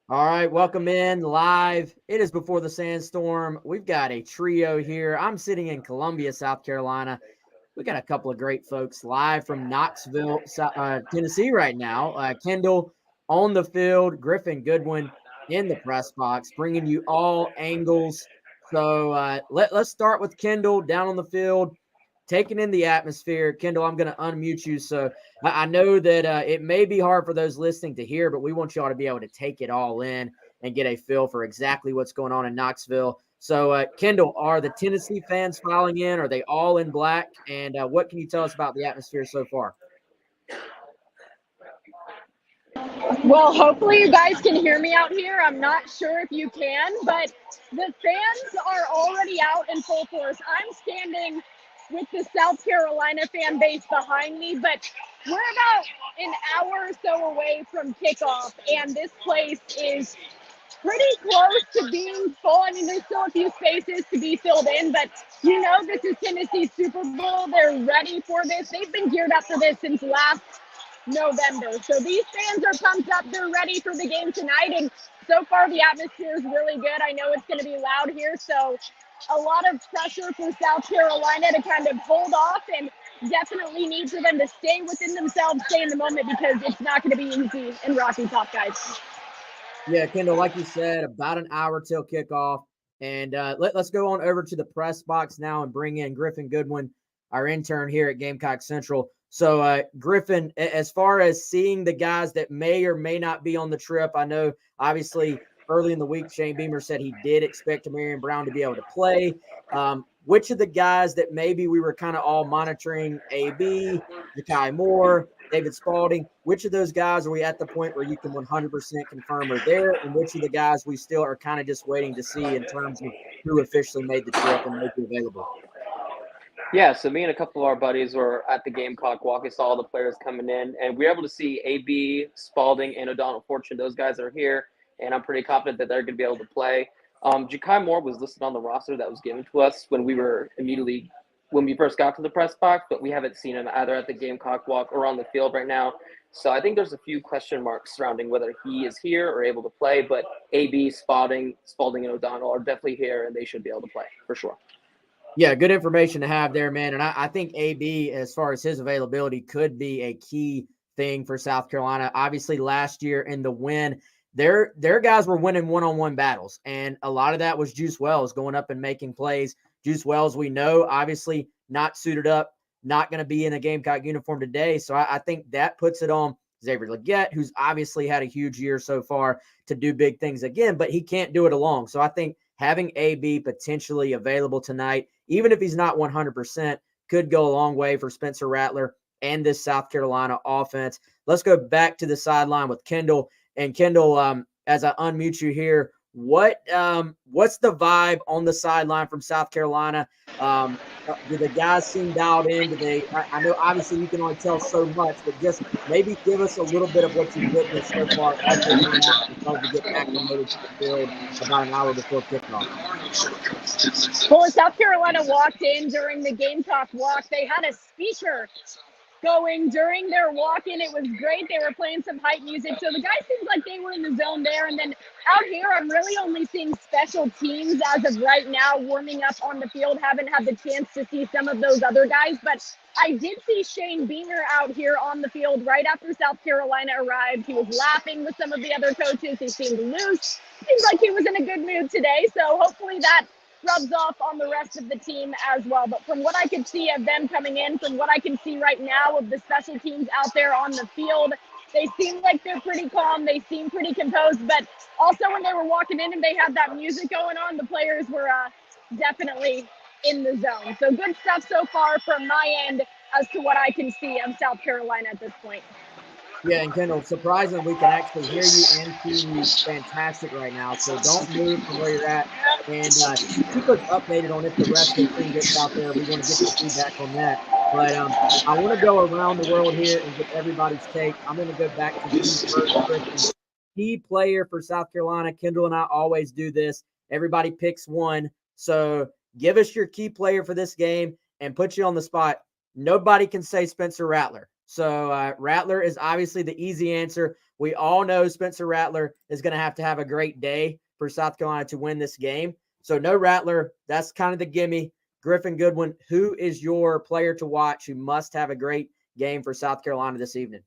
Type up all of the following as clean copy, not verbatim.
All right, welcome in live. It is before the Sandstorm. We've got a trio here. I'm sitting in Columbia, South Carolina. We got a couple of great folks live from Knoxville, Tennessee right now. Kendall on the field, Griffin Goodwin in the press box, bringing you all angles. So let's start with Kendall down on the field, taking in the atmosphere. Kendall, I'm going to unmute you. So I know that it may be hard for those listening to hear, but we want you all to be able to take it all in and get a feel for exactly what's going on in Knoxville. So, Kendall, are the Tennessee fans filing in? Are they all in black? And what can you tell us about the atmosphere so far? Well, hopefully you guys can hear me out here. I'm not sure if you can, but the fans are already out in full force. I'm standing with the South Carolina fan base behind me, but we're about an hour or so away from kickoff, and this place is pretty close to being full. I mean, there's still a few spaces to be filled in, but this is Tennessee's Super Bowl. They're ready for this. They've been geared up for this since last November. So these fans are pumped up. They're ready for the game tonight. And so far, the atmosphere is really good. I know it's going to be loud here. So a lot of pressure for South Carolina to kind of hold off, and definitely need for them to stay within themselves, stay in the moment, because it's not going to be easy in Rocky Top, guys. Yeah, Kendall, like you said, about an hour till kickoff. And let's go on over to the press box now and bring in Griffin Goodwin, our intern here at Gamecock Central. So, Griffin, as far as seeing the guys that may or may not be on the trip, I know obviously early in the week, Shane Beamer said he did expect Marion Brown to be able to play. Which of the guys that maybe we were kind of all monitoring, AB, Ja'Kai Moore, David Spalding, which of those guys are we at the point where you can 100% confirm are there, and which of the guys we still are kind of just waiting to see in terms of who officially made the trip and make it available? Yeah, so me and a couple of our buddies were at the Gamecock walk. We saw all the players coming in, and we were able to see AB, Spalding, and O'Donnell Fortune. Those guys are here, and I'm pretty confident that they're going to be able to play. Ja'Kai Moore was listed on the roster that was given to us when we first got to the press box, but we haven't seen him either at the Gamecock walk or on the field right now. So I think there's a few question marks surrounding whether he is here or able to play, but AB, Spalding, and O'Donnell are definitely here, and they should be able to play for sure. Yeah, good information to have there, man. And I think AB, as far as his availability, could be a key thing for South Carolina. Obviously, last year in the win, their guys were winning one-on-one battles, and a lot of that was Juice Wells going up and making plays. Juice Wells, we know, obviously not suited up, not going to be in a Gamecock uniform today. So I think that puts it on Xavier Luedecke, who's obviously had a huge year so far, to do big things again, but he can't do it alone. So I think having AB potentially available tonight, even if he's not 100%, could go a long way for Spencer Rattler and this South Carolina offense. Let's go back to the sideline with Kendall. And Kendall, as I unmute you here, what's the vibe on the sideline from South Carolina? Do the guys seem dialed in? I know obviously you can only tell so much, but just maybe give us a little bit of what you've witnessed so far as they come out and start to get acclimated to the field about an hour before kickoff. Well, when South Carolina walked in during the Gamecock walk, they had a speaker going during their walk-in. It was great. They were playing some hype music. So the guys seemed like they were in the zone there. And then out here, I'm really only seeing special teams as of right now warming up on the field. Haven't had the chance to see some of those other guys, but I did see Shane Beamer out here on the field right after South Carolina arrived. He was laughing with some of the other coaches. He seemed loose. Seems like he was in a good mood today. So hopefully that rubs off on the rest of the team as well. But from what I could see of them coming in, from what I can see right now of the special teams out there on the field, they seem like they're pretty calm. They seem pretty composed. But also when they were walking in and they had that music going on, the players were definitely in the zone. So good stuff so far from my end as to what I can see of South Carolina at this point. Yeah, and Kendall, surprising we can actually hear you and see you fantastic right now. So don't move from where you're at, and keep us updated on if the rest of the team gets out there. We want to get the feedback on that. But I want to go around the world here and get everybody's take. I'm going to go back to you first, Christian. Key player for South Carolina. Kendall and I always do this. Everybody picks one. So give us your key player for this game and put you on the spot. Nobody can say Spencer Rattler. So Rattler is obviously the easy answer. We all know Spencer Rattler is going to have a great day for South Carolina to win this game. So no Rattler. That's kind of the gimme. Griffin Goodwin, who is your player to watch who must have a great game for South Carolina this evening?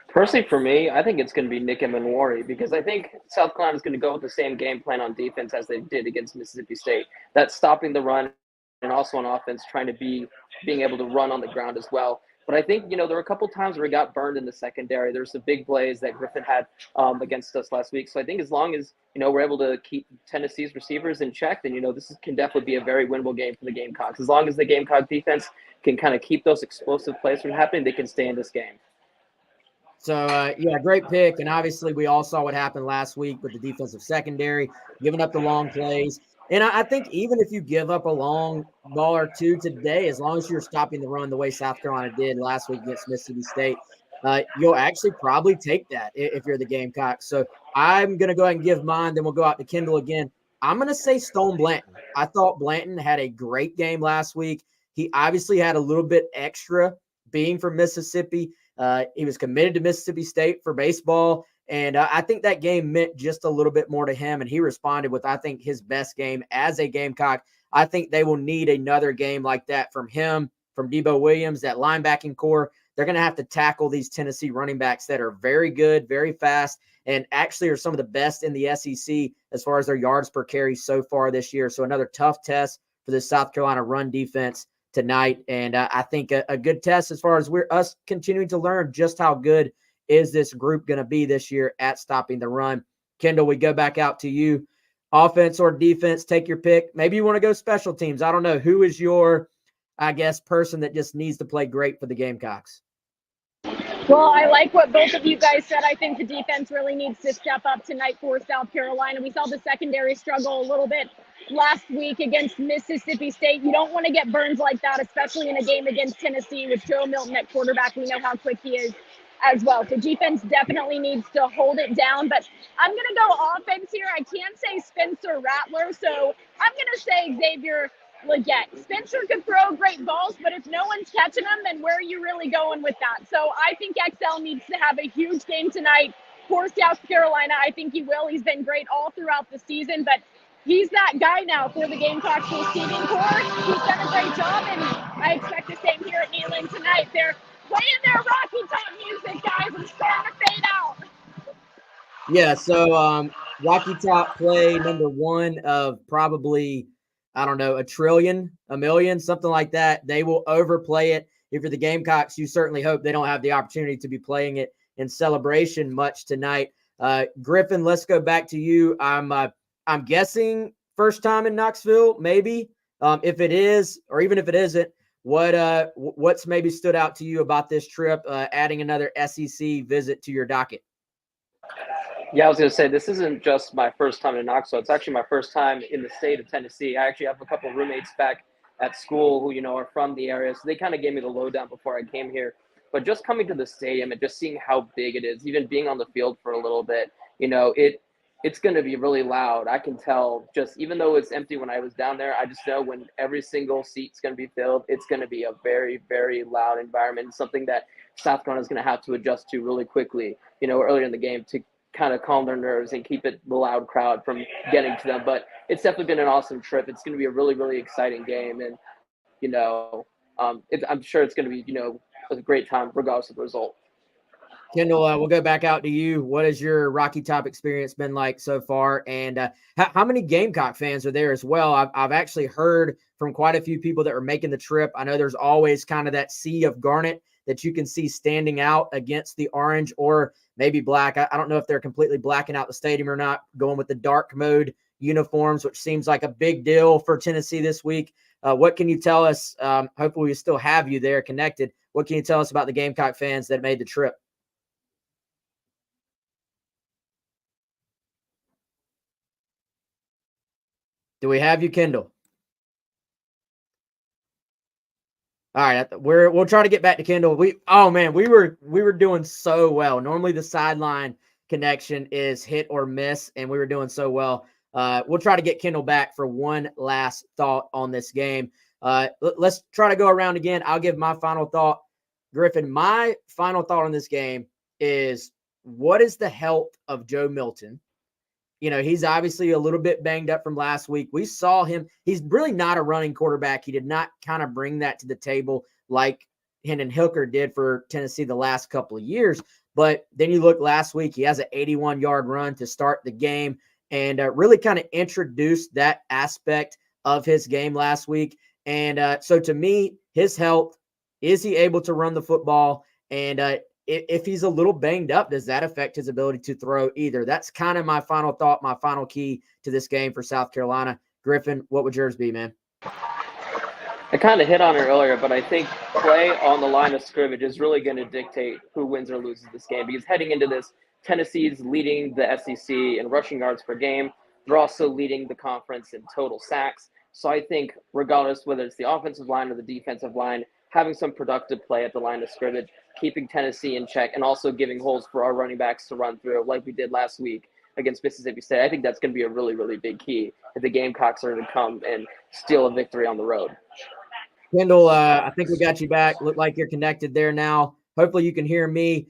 Personally, for me, I think it's going to be Nick Emanwari because I think South Carolina is going to go with the same game plan on defense as they did against Mississippi State. That's stopping the run and also on offense trying to being able to run on the ground as well. But I think, there were a couple times where he got burned in the secondary. There's some big plays that Griffin had against us last week. So I think as long as, we're able to keep Tennessee's receivers in check, then, this can definitely be a very winnable game for the Gamecocks. As long as the Gamecock defense can kind of keep those explosive plays from happening, they can stay in this game. So, great pick. And obviously, we all saw what happened last week with the defensive secondary, giving up the long plays. And I think even if you give up a long ball or two today, as long as you're stopping the run the way South Carolina did last week against Mississippi State, you'll actually probably take that if you're the Gamecocks. So I'm going to go ahead and give mine. Then we'll go out to Kendall again. I'm going to say Stone Blanton. I thought Blanton had a great game last week. He obviously had a little bit extra being from Mississippi. He was committed to Mississippi State for baseball, and I think that game meant just a little bit more to him, and he responded with, I think, his best game as a Gamecock. I think they will need another game like that from him, from Debo Williams, that linebacking core. They're going to have to tackle these Tennessee running backs that are very good, very fast, and actually are some of the best in the SEC as far as their yards per carry so far this year. So another tough test for the South Carolina run defense tonight. And I think a good test as far as us continuing to learn just how good is this group going to be this year at stopping the run. Kendall, we go back out to you. Offense or defense, take your pick. Maybe you want to go special teams. I don't know. Who is your, person that just needs to play great for the Gamecocks? Well, I like what both of you guys said. I think the defense really needs to step up tonight for South Carolina. We saw the secondary struggle a little bit last week against Mississippi State. You don't want to get burned like that, especially in a game against Tennessee with Joe Milton at quarterback. We know how quick he is as well. So defense definitely needs to hold it down. But I'm going to go offense here. I can't say Spencer Rattler, so I'm going to say Xavier Luedecke. Spencer could throw great balls, but if no one's catching them, then where are you really going with that? So I think XL needs to have a huge game tonight for South Carolina. I think he will. He's been great all throughout the season, but he's that guy now for the Gamecocks receiving corps. He's done a great job, and I expect the same here at Neyland tonight. They're playing their Rocky Top music, guys. I'm starting to fade out. Yeah, so Rocky Top play number one of probably, I don't know, a trillion, a million, something like that. They will overplay it. If you're the Gamecocks, you certainly hope they don't have the opportunity to be playing it in celebration much tonight. Griffin, let's go back to you. I'm guessing first time in Knoxville, maybe. If it is, or even if it isn't, what's maybe stood out to you about this trip, adding another SEC visit to your docket? Yeah, I was going to say, this isn't just my first time in Knoxville. It's actually my first time in the state of Tennessee. I actually have a couple of roommates back at school who, are from the area. So they kind of gave me the lowdown before I came here. But just coming to the stadium and just seeing how big it is, even being on the field for a little bit, it's going to be really loud. I can tell, just even though it's empty when I was down there, I just know when every single seat's going to be filled, it's going to be a very, very loud environment, something that South Carolina is going to have to adjust to really quickly, earlier in the game to kind of calm their nerves and keep the loud crowd from getting to them. But it's definitely been an awesome trip. It's going to be a really, really exciting game. And, I'm sure it's going to be, a great time regardless of the result. Kendall, we'll go back out to you. What has your Rocky Top experience been like so far? And how many Gamecock fans are there as well? I've actually heard from quite a few people that are making the trip. I know there's always kind of that sea of garnet that you can see standing out against the orange or maybe black. I don't know if they're completely blacking out the stadium or not, going with the dark mode uniforms, which seems like a big deal for Tennessee this week. What can you tell us? Hopefully we still have you there connected. What can you tell us about the Gamecock fans that made the trip? Do we have you, Kendall? All right, we'll try to get back to Kendall. We were doing so well. Normally the sideline connection is hit or miss, and we were doing so well. We'll try to get Kendall back for one last thought on this game. Let's try to go around again. I'll give my final thought. Griffin, my final thought on this game is, what is the health of Joe Milton? You know, he's obviously a little bit banged up from last week. We saw him. He's really not a running quarterback. He did not kind of bring that to the table like Hendon Hooker did for Tennessee the last couple of years. But then you look last week, he has an 81-yard run to start the game and really kind of introduced that aspect of his game last week. And so to me, his health, is he able to run the football? And if he's a little banged up, does that affect his ability to throw either? That's kind of my final thought, my final key to this game for South Carolina. Griffin, what would yours be, man? I kind of hit on it earlier, but I think play on the line of scrimmage is really going to dictate who wins or loses this game, because heading into this, Tennessee's leading the SEC in rushing yards per game. They're also leading the conference in total sacks. So I think regardless whether it's the offensive line or the defensive line, having some productive play at the line of scrimmage, keeping Tennessee in check, and also giving holes for our running backs to run through like we did last week against Mississippi State. I think that's going to be a really, really big key if the Gamecocks are to come and steal a victory on the road. Kendall, I think we got you back. Look like you're connected there now. Hopefully you can hear me.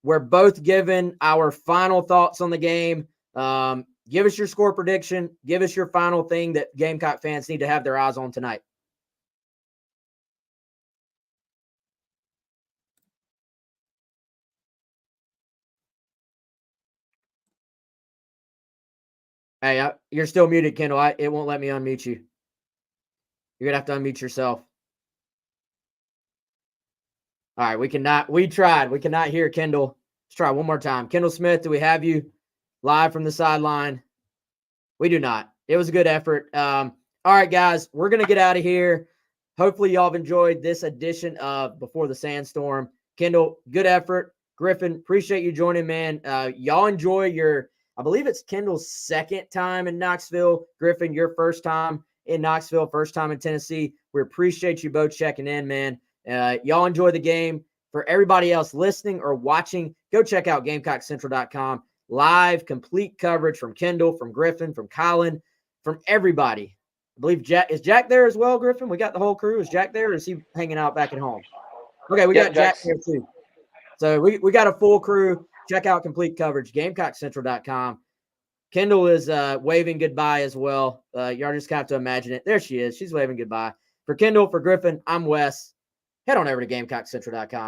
We're both giving our final thoughts on the game. Give us your score prediction. Give us your final thing that Gamecock fans need to have their eyes on tonight. Hey, you're still muted, Kendall. It won't let me unmute you. You're going to have to unmute yourself. All right, we tried. We cannot hear Kendall. Let's try one more time. Kendall Smith, do we have you live from the sideline? We do not. It was a good effort. All right, guys, we're going to get out of here. Hopefully y'all have enjoyed this edition of Before the Sandstorm. Kendall, good effort. Griffin, appreciate you joining, man. Y'all enjoy I believe it's Kendall's second time in Knoxville. Griffin, your first time in Knoxville, first time in Tennessee. We appreciate you both checking in, man. Y'all enjoy the game. For everybody else listening or watching, go check out GamecockCentral.com. Live, complete coverage from Kendall, from Griffin, from Colin, from everybody. I believe is Jack there as well, Griffin? We got the whole crew. Is Jack there, or is he hanging out back at home? Okay, we got Jack there too. So we got a full crew. Check out complete coverage, GamecockCentral.com. Kendall is waving goodbye as well. Y'all just have to imagine it. There she is. She's waving goodbye. For Kendall, for Griffin, I'm Wes. Head on over to GamecockCentral.com.